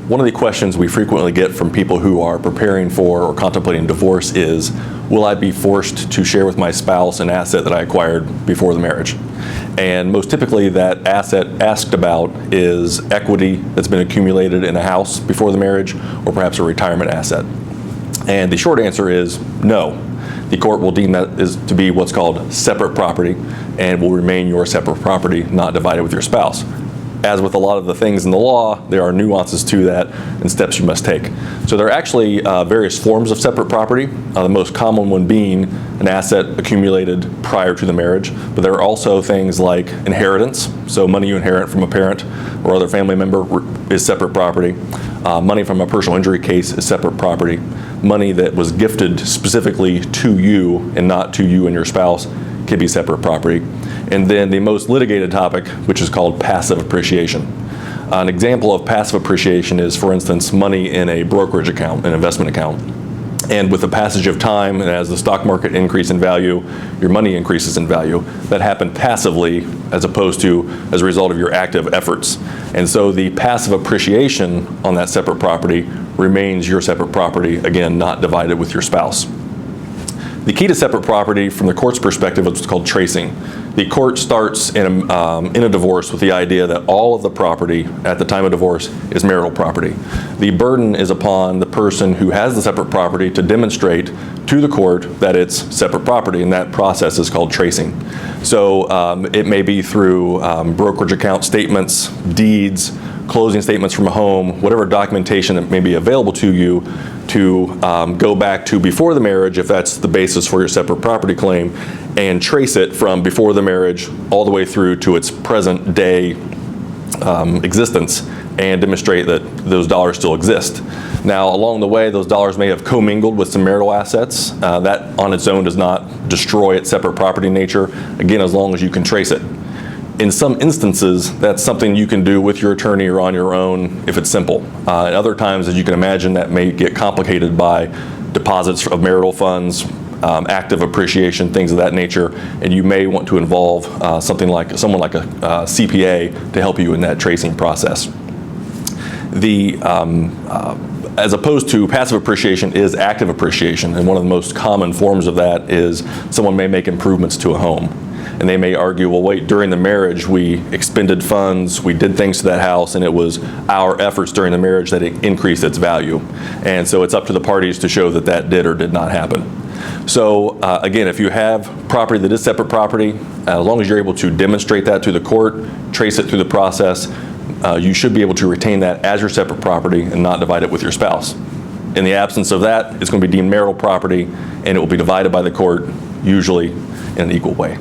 One of the questions we frequently get from people who are preparing for or contemplating divorce is, will I be forced to share with my spouse an asset that I acquired before the marriage? And most typically that asset asked about is equity that's been accumulated in a house before the marriage, or perhaps a retirement asset. And the short answer is no. The court will deem that is to be what's called separate property and will remain your separate property, not divided with your spouse. As with a lot of the things in the law, there are nuances to that and steps you must take. So there are actually various forms of separate property, the most common one being an asset accumulated prior to the marriage, but there are also things like inheritance, so money you inherit from a parent or other family member is separate property. Money from a personal injury case is separate property. Money that was gifted specifically to you and not to you and your spouse can be separate property. And then the most litigated topic, which is called passive appreciation. An example of passive appreciation is, for instance, money in a brokerage account, an investment account. And with the passage of time, and as the stock market increases in value, your money increases in value. That happened passively as opposed to as a result of your active efforts. And so the passive appreciation on that separate property remains your separate property, again, not divided with your spouse. The key to separate property from the court's perspective is what's called tracing. The court starts in a divorce with the idea that all of the property at the time of divorce is marital property. The burden is upon the person who has the separate property to demonstrate to the court that it's separate property, and that process is called tracing. So it may be through brokerage account statements, deeds, closing statements from a home, whatever documentation that may be available to you to go back to before the marriage, if that's the basis for your separate property claim, and trace it from before the marriage all the way through to its present day existence and demonstrate that those dollars still exist. Now, along the way, those dollars may have commingled with some marital assets. That on its own does not destroy its separate property nature, again, as long as you can trace it. In some instances, that's something you can do with your attorney or on your own if it's simple. At other times, as you can imagine, that may get complicated by deposits of marital funds, active appreciation, things of that nature, and you may want to involve someone like a CPA to help you in that tracing process. As opposed to passive appreciation is active appreciation, and one of the most common forms of that is someone may make improvements to a home. And they may argue, well, wait, during the marriage we expended funds, we did things to that house, and it was our efforts during the marriage that it increased its value. And so it's up to the parties to show that that did or did not happen. So again, if you have property that is separate property, as long as you're able to demonstrate that to the court, trace it through the process, you should be able to retain that as your separate property and not divide it with your spouse. In the absence of that, it's going to be deemed marital property, and it will be divided by the court, usually in an equal way.